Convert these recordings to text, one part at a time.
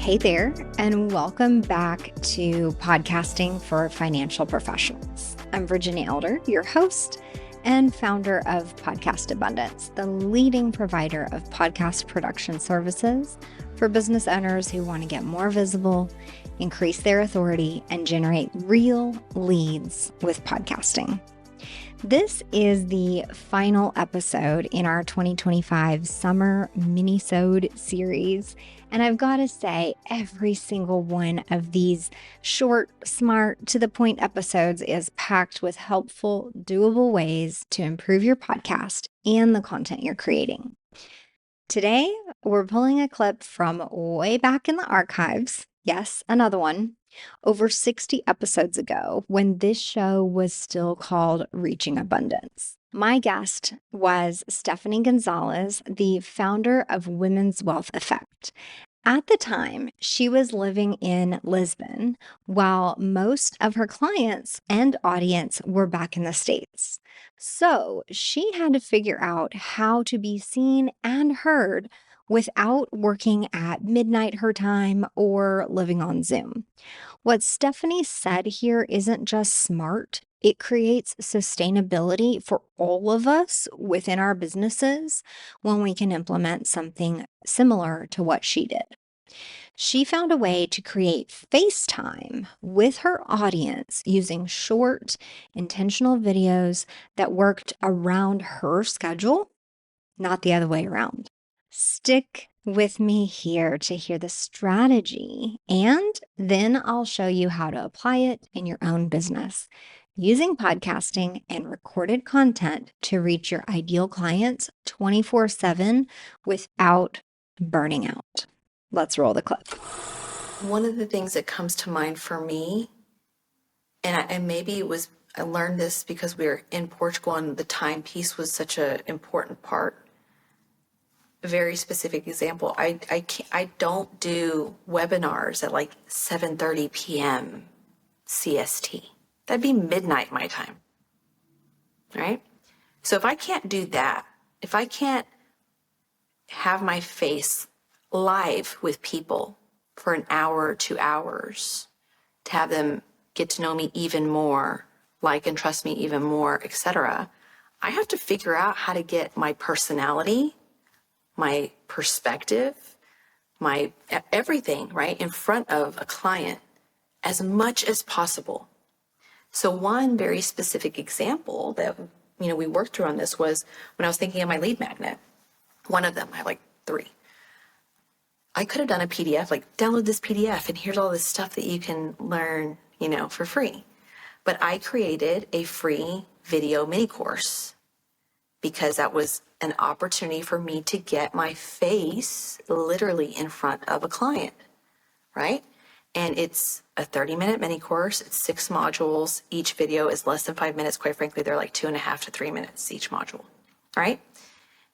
Hey there, and welcome back to Podcasting for Financial Professionals. I'm Virginia Elder, your host and founder of Podcast Abundance, the leading provider of podcast production services for business owners who want to get more visible, increase their authority, and generate real leads with podcasting. This is the final episode in our 2025 Summer Minisode series, and I've got to say, every single one of these short, smart, to-the-point episodes is packed with helpful, doable ways to improve your podcast and the content you're creating. Today, we're pulling a clip from way back in the archives. Yes, another one. Over 60 episodes ago, when this show was still called Reaching Abundance. My guest was Stefanie Gonzales, the founder of Women's Wealth Effect. At the time, she was living in Lisbon, while most of her clients and audience were back in the States. So she had to figure out how to be seen and heard without working at midnight her time or living on Zoom. What Stefanie said here isn't just smart, it creates sustainability for all of us within our businesses when we can implement something similar to what she did. She found a way to create FaceTime with her audience using short, intentional videos that worked around her schedule, not the other way around. Stick with me here to hear the strategy, and then I'll show you how to apply it in your own business using podcasting and recorded content to reach your ideal clients 24/7 without burning out. Let's roll the clip. One of the things that comes to mind for me, and maybe it was, I learned this because we were in Portugal and the time piece was such an important part. A very specific example, I don't do webinars at like 7:30 p.m. CST. That'd be midnight my time, right? So if I can't do that, if I can't have my face live with people for an hour or 2 hours to have them get to know me even more, like and trust me even more, etc., I have to figure out how to get my personality, my perspective, my everything, right, in front of a client as much as possible. So one very specific example that, we worked through on this was when I was thinking of my lead magnet. One of them, I have like 3. I could have done a PDF, like download this PDF and here's all this stuff that you can learn, for free. But I created a free video mini course because that was an opportunity for me to get my face literally in front of a client, right? And it's a 30-minute mini course. It's 6 modules. Each video is less than 5 minutes. Quite frankly, they're like 2.5 to 3 minutes each module, right?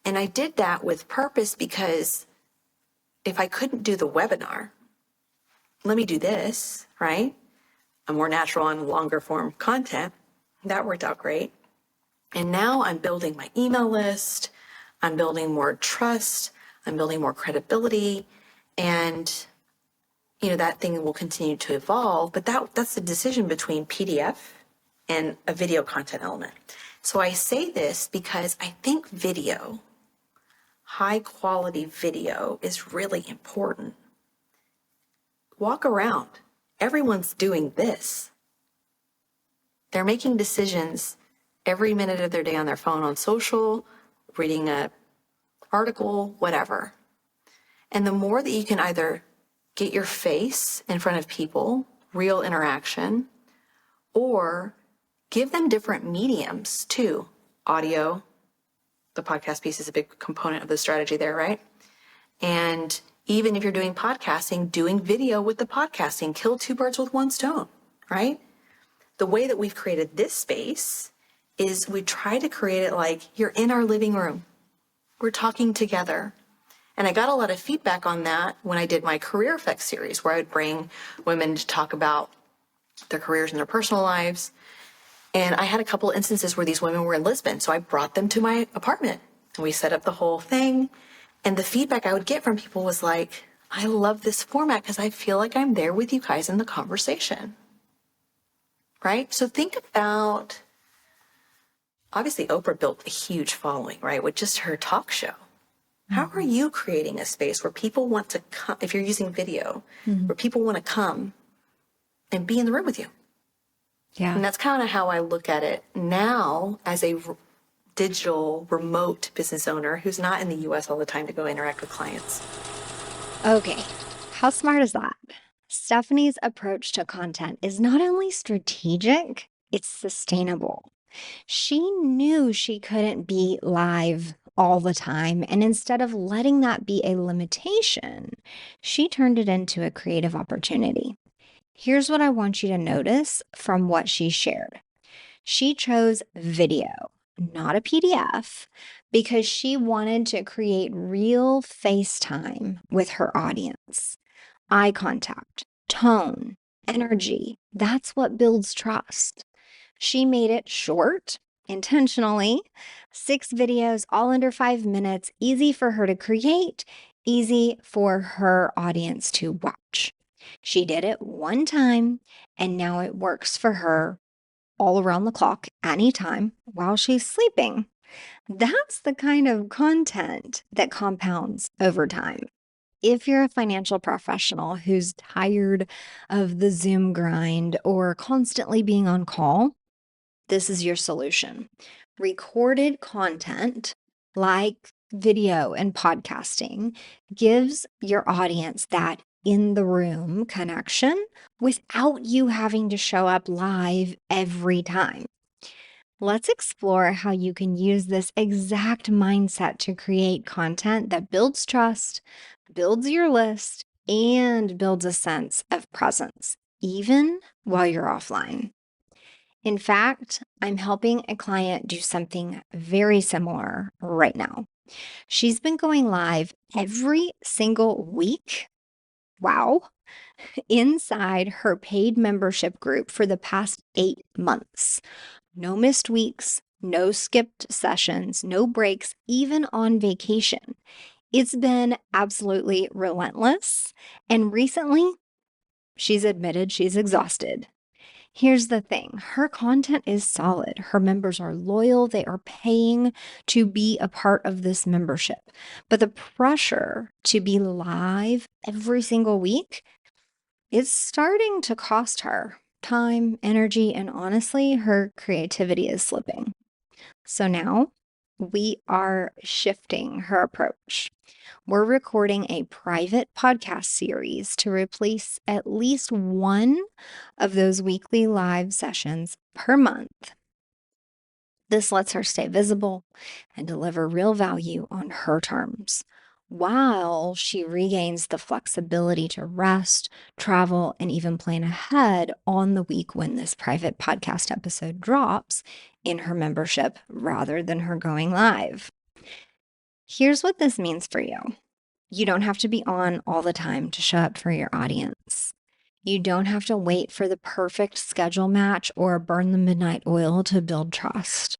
And I did that with purpose because if I couldn't do the webinar, let me do this, right? A more natural and longer form content. That worked out great. And now I'm building my email list. I'm building more trust. I'm building more credibility. And, that thing will continue to evolve. But that's the decision between PDF and a video content element. So I say this because I think video, high quality video, is really important. Walk around. Everyone's doing this. They're making decisions every minute of their day on their phone, on social, reading an article, whatever. And the more that you can either get your face in front of people, real interaction, or give them different mediums too. Audio, the podcast piece is a big component of the strategy there, right? And even if you're doing podcasting, doing video with the podcasting, kill 2 birds with 1 stone, right? The way that we've created this space is we try to create it like you're in our living room. We're talking together. And I got a lot of feedback on that when I did my Career Effects series, where I would bring women to talk about their careers and their personal lives. And I had a couple instances where these women were in Lisbon, so I brought them to my apartment. And we set up the whole thing. And the feedback I would get from people was like, I love this format because I feel like I'm there with you guys in the conversation, right? So think about, obviously Oprah built a huge following, right? With just her talk show. How are you creating a space where people want to come, if you're using video, where people want to come and be in the room with you? Yeah. And that's kind of how I look at it now as a digital remote business owner who's not in the US all the time to go interact with clients. Okay. How smart is that? Stefanie's approach to content is not only strategic, it's sustainable. She knew she couldn't be live all the time, and instead of letting that be a limitation, she turned it into a creative opportunity. Here's what I want you to notice from what she shared. She chose video, not a PDF, because she wanted to create real FaceTime with her audience. Eye contact, tone, energy, that's what builds trust. She made it short, intentionally, 6 videos, all under 5 minutes, easy for her to create, easy for her audience to watch. She did it one time, and now it works for her all around the clock, anytime, while she's sleeping. That's the kind of content that compounds over time. If you're a financial professional who's tired of the Zoom grind or constantly being on call, this is your solution. Recorded content like video and podcasting gives your audience that in the room connection without you having to show up live every time. Let's explore how you can use this exact mindset to create content that builds trust, builds your list, and builds a sense of presence, even while you're offline. In fact, I'm helping a client do something very similar right now. She's been going live every single week. Wow. Inside her paid membership group for the past 8 months. No missed weeks, no skipped sessions, no breaks, even on vacation. It's been absolutely relentless. And recently, she's admitted she's exhausted. Here's the thing, her content is solid. Her members are loyal. They are paying to be a part of this membership. But the pressure to be live every single week is starting to cost her time, energy, and honestly, her creativity is slipping. So now we are shifting her approach. We're recording a private podcast series to replace at least one of those weekly live sessions per month. This lets her stay visible and deliver real value on her terms, while she regains the flexibility to rest, travel, and even plan ahead on the week when this private podcast episode drops in her membership rather than her going live. Here's what this means for you. You don't have to be on all the time to show up for your audience. You don't have to wait for the perfect schedule match or burn the midnight oil to build trust.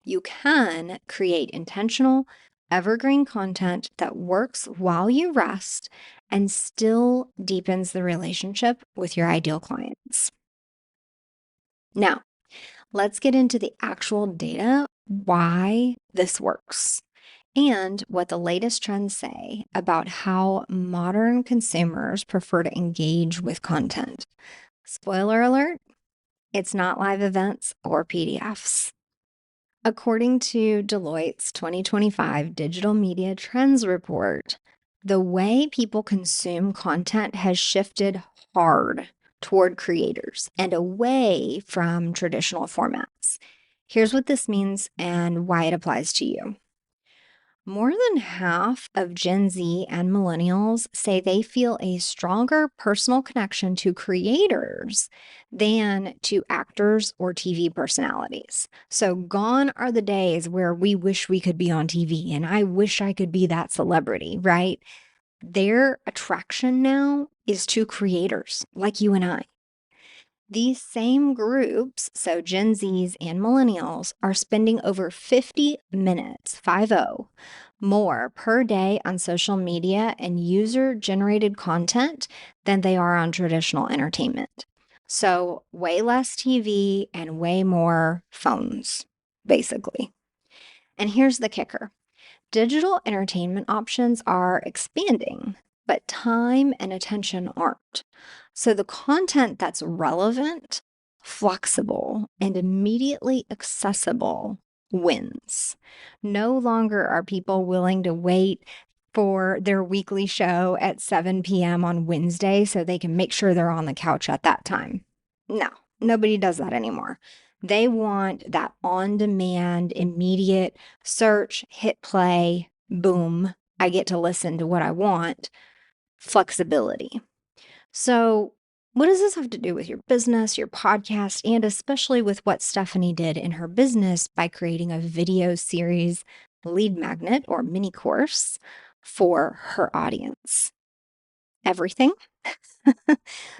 You can create intentional, evergreen content that works while you rest and still deepens the relationship with your ideal clients. Now, let's get into the actual data, why this works, and what the latest trends say about how modern consumers prefer to engage with content. Spoiler alert, it's not live events or PDFs. According to Deloitte's 2025 Digital Media Trends Report, the way people consume content has shifted hard toward creators and away from traditional formats. Here's what this means and why it applies to you. More than half of Gen Z and millennials say they feel a stronger personal connection to creators than to actors or TV personalities. So gone are the days where we wish we could be on TV and I wish I could be that celebrity, right? Their attraction now is to creators like you and I. These same groups, so Gen Zs and millennials, are spending over 50 minutes, 50, more per day on social media and user-generated content than they are on traditional entertainment. So way less TV and way more phones, basically. And here's the kicker. Digital entertainment options are expanding, but time and attention aren't. So the content that's relevant, flexible, and immediately accessible wins. No longer are people willing to wait for their weekly show at 7 p.m. on Wednesday so they can make sure they're on the couch at that time. No, nobody does that anymore. They want that on demand, immediate search, hit play, boom, I get to listen to what I want, flexibility. So, what does this have to do with your business, your podcast, and especially with what Stefanie did in her business by creating a video series lead magnet or mini course for her audience? Everything.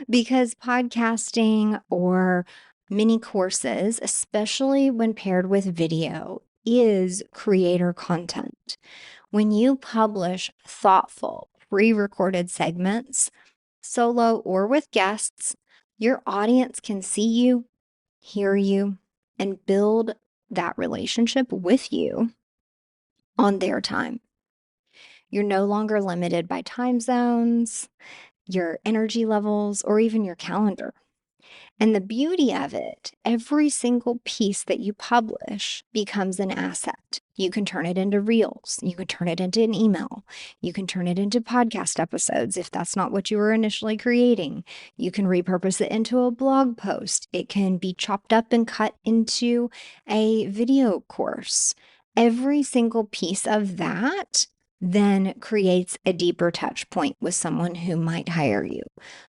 Because podcasting or mini courses, especially when paired with video, is creator content. When you publish thoughtful, pre recorded segments, solo or with guests, your audience can see you, hear you, and build that relationship with you on their time. You're no longer limited by time zones, your energy levels, or even your calendar. And the beauty of it, every single piece that you publish becomes an asset. You can turn it into reels. You can turn it into an email. You can turn it into podcast episodes if that's not what you were initially creating. You can repurpose it into a blog post. It can be chopped up and cut into a video course. Every single piece of that then creates a deeper touch point with someone who might hire you.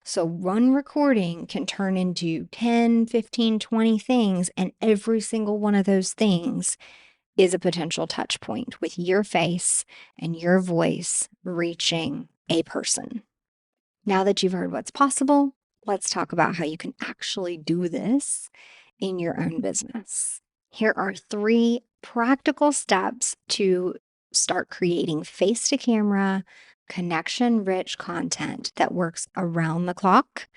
So one recording can turn into 10, 15, 20 things, and every single one of those things is a potential touch point with your face and your voice reaching a person. Now that you've heard what's possible, let's talk about how you can actually do this in your own business. Here are 3 practical steps to start creating face-to-camera, connection-rich content that works around the clock,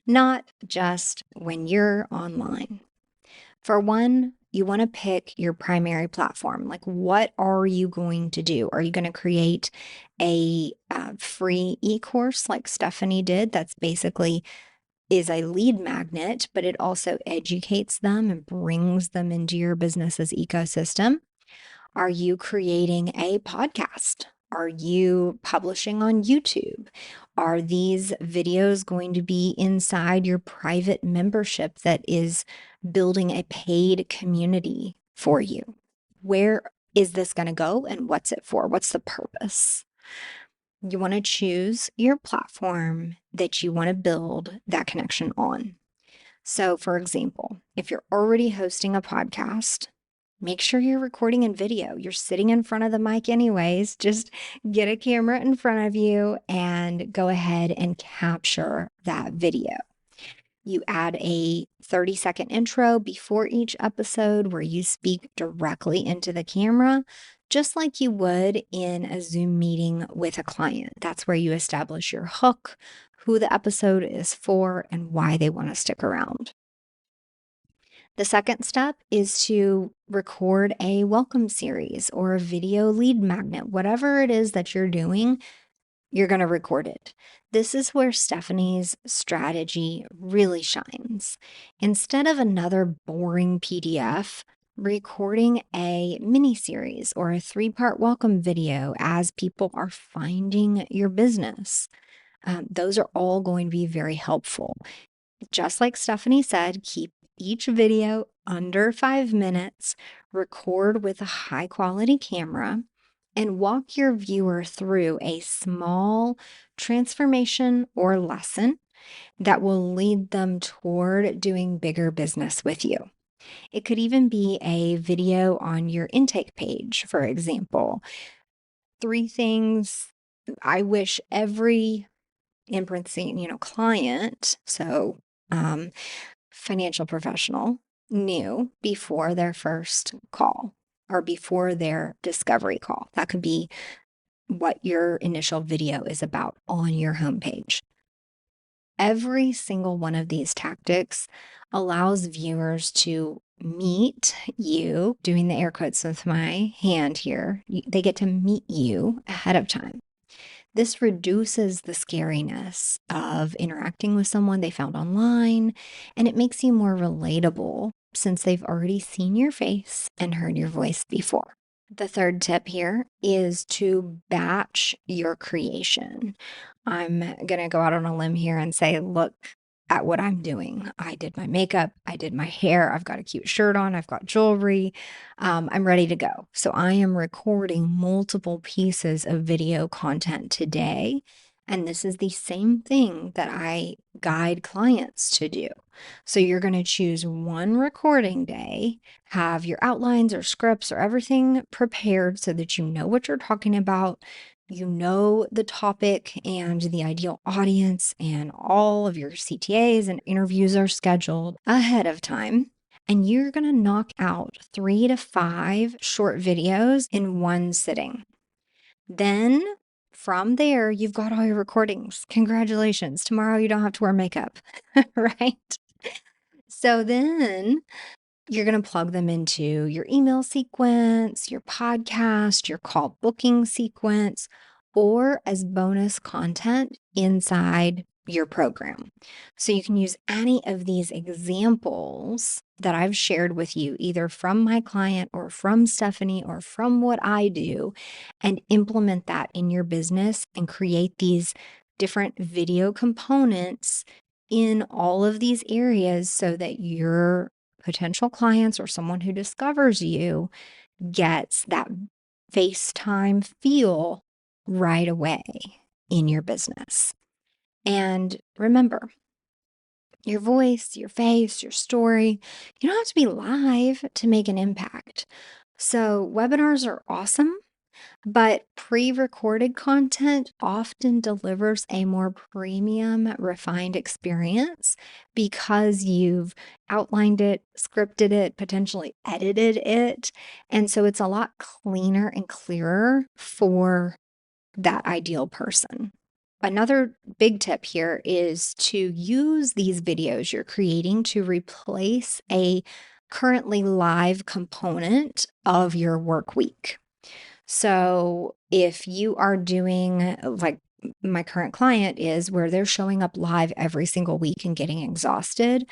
not just when you're online. For one, you want to pick your primary platform. Like, what are you going to do? Are you going to create a free e-course like Stefanie did? That's basically is a lead magnet, but it also educates them and brings them into your business's ecosystem. Are you creating a podcast? Are you publishing on YouTube? Are these videos going to be inside your private membership that is building a paid community for you? Where is this going to go and what's it for? What's the purpose? You want to choose your platform that you want to build that connection on. So, for example, if you're already hosting a podcast, make sure you're recording in video. You're sitting in front of the mic anyways. Just get a camera in front of you and go ahead and capture that video. You add a 30-second intro before each episode where you speak directly into the camera, just like you would in a Zoom meeting with a client. That's where you establish your hook, who the episode is for, and why they want to stick around. The second step is to record a welcome series or a video lead magnet. Whatever it is that you're doing, you're going to record it. This is where Stefanie's strategy really shines. Instead of another boring PDF, recording a mini series or a 3-part welcome video as people are finding your business. Those are all going to be very helpful. Just like Stefanie said, keep each video under 5 minutes, record with a high quality camera, and walk your viewer through a small transformation or lesson that will lead them toward doing bigger business with you. It could even be a video on your intake page, for example. 3 things I wish every in parentheses, client, so financial professional knew before their first call. or before their discovery call. That could be what your initial video is about on your homepage. Every single one of these tactics allows viewers to meet you, doing the air quotes with my hand here. They get to meet you ahead of time. This reduces the scariness of interacting with someone they found online, and it makes you more relatable since they've already seen your face and heard your voice before. The third tip here is to batch your creation. I'm going to go out on a limb here and say, look at what I'm doing. I did my makeup, I did my hair, I've got a cute shirt on, I've got jewelry, I'm ready to go. So I am recording multiple pieces of video content today. And this is the same thing that I guide clients to do. So you're going to choose one recording day, have your outlines or scripts or everything prepared so that you know what you're talking about. You know the topic and the ideal audience, and all of your CTAs and interviews are scheduled ahead of time. And you're going to knock out 3 to 5 short videos in one sitting. Then from there, you've got all your recordings. Congratulations. Tomorrow you don't have to wear makeup, right? So then you're going to plug them into your email sequence, your podcast, your call booking sequence, or as bonus content inside your program. So you can use any of these examples that I've shared with you, either from my client or from Stefanie or from what I do, and implement that in your business and create these different video components in all of these areas so that your potential clients or someone who discovers you gets that FaceTime feel right away in your business. And remember, your voice, your face, your story, you don't have to be live to make an impact. So webinars are awesome, but pre-recorded content often delivers a more premium, refined experience because you've outlined it, scripted it, potentially edited it. And so it's a lot cleaner and clearer for that ideal person. Another big tip here is to use these videos you're creating to replace a currently live component of your work week. So if you are doing, like my current client is, where they're showing up live every single week and getting exhausted,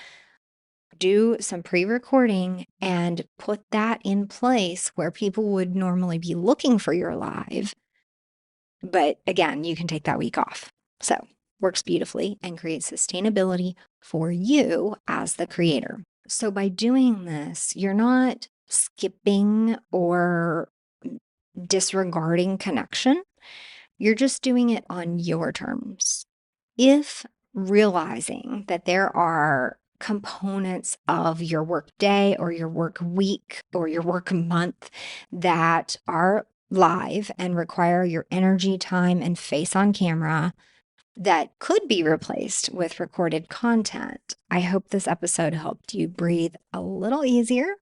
do some pre-recording and put that in place where people would normally be looking for your live. But again, you can take that week off. So works beautifully and creates sustainability for you as the creator. So by doing this, you're not skipping or disregarding connection. You're just doing it on your terms. If realizing that there are components of your work day or your work week or your work month that are live and require your energy, time, and face on camera that could be replaced with recorded content, I hope this episode helped you breathe a little easier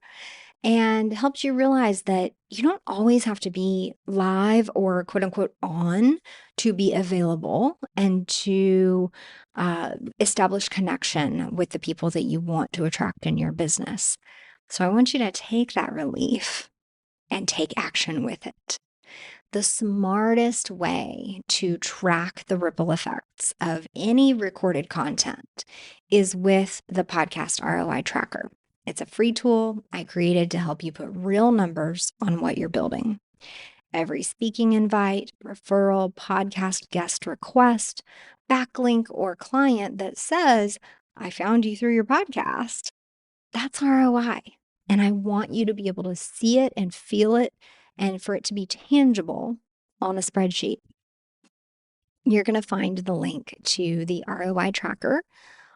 and helped you realize that you don't always have to be live or quote unquote on to be available and to establish connection with the people that you want to attract in your business. So I want you to take that relief and take action with it. The smartest way to track the ripple effects of any recorded content is with the podcast ROI tracker. It's a free tool I created to help you put real numbers on what you're building. Every speaking invite, referral, podcast guest request, backlink, or client that says, I found you through your podcast, that's ROI. And I want you to be able to see it and feel it and for it to be tangible on a spreadsheet. You're going to find the link to the ROI tracker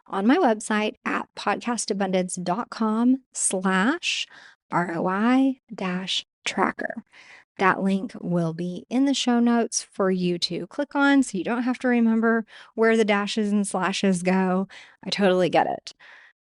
on my website at podcastabundance.com/ROI-tracker. That link will be in the show notes for you to click on so you don't have to remember where the dashes and slashes go. I totally get it.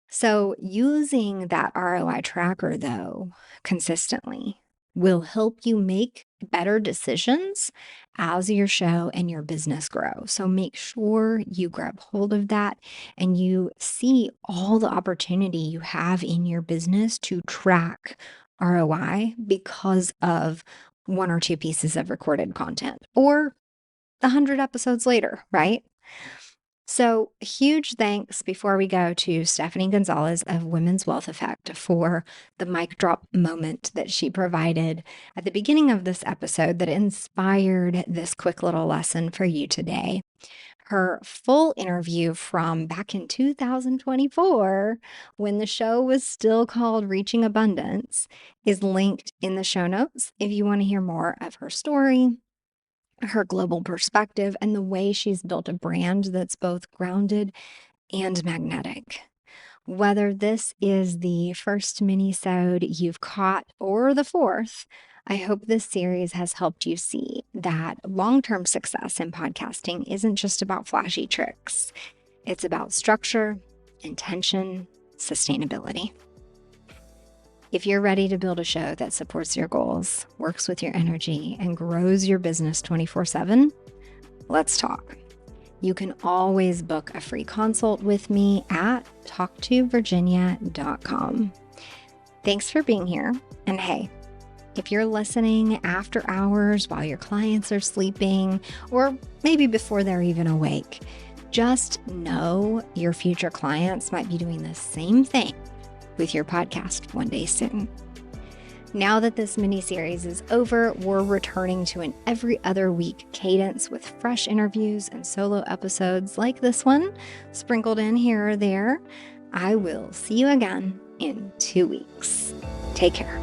So using that ROI tracker, though, consistently will help you make better decisions as your show and your business grow. So make sure you grab hold of that and you see all the opportunity you have in your business to track ROI because of one or two pieces of recorded content or 100 episodes later, right? So, huge thanks before we go to Stefanie Gonzales of Women's Wealth Effect for the mic drop moment that she provided at the beginning of this episode that inspired this quick little lesson for you today. Her full interview from back in 2024, when the show was still called Reaching Abundance, is linked in the show notes if you want to hear more of her story, her global perspective, and the way she's built a brand that's both grounded and magnetic. Whether this is the first minisode you've caught or the fourth, I hope this series has helped you see that long-term success in podcasting isn't just about flashy tricks. It's about structure, intention, sustainability. If you're ready to build a show that supports your goals, works with your energy, and grows your business 24/7, let's talk. You can always book a free consult with me at talktovirginia.com. Thanks for being here. And hey, if you're listening after hours while your clients are sleeping, or maybe before they're even awake, just know your future clients might be doing the same thing with your podcast one day soon. Now that this mini-series is over, we're returning to an every other week cadence with fresh interviews and solo episodes like this one, sprinkled in here or there. I will see you again in 2 weeks. Take care.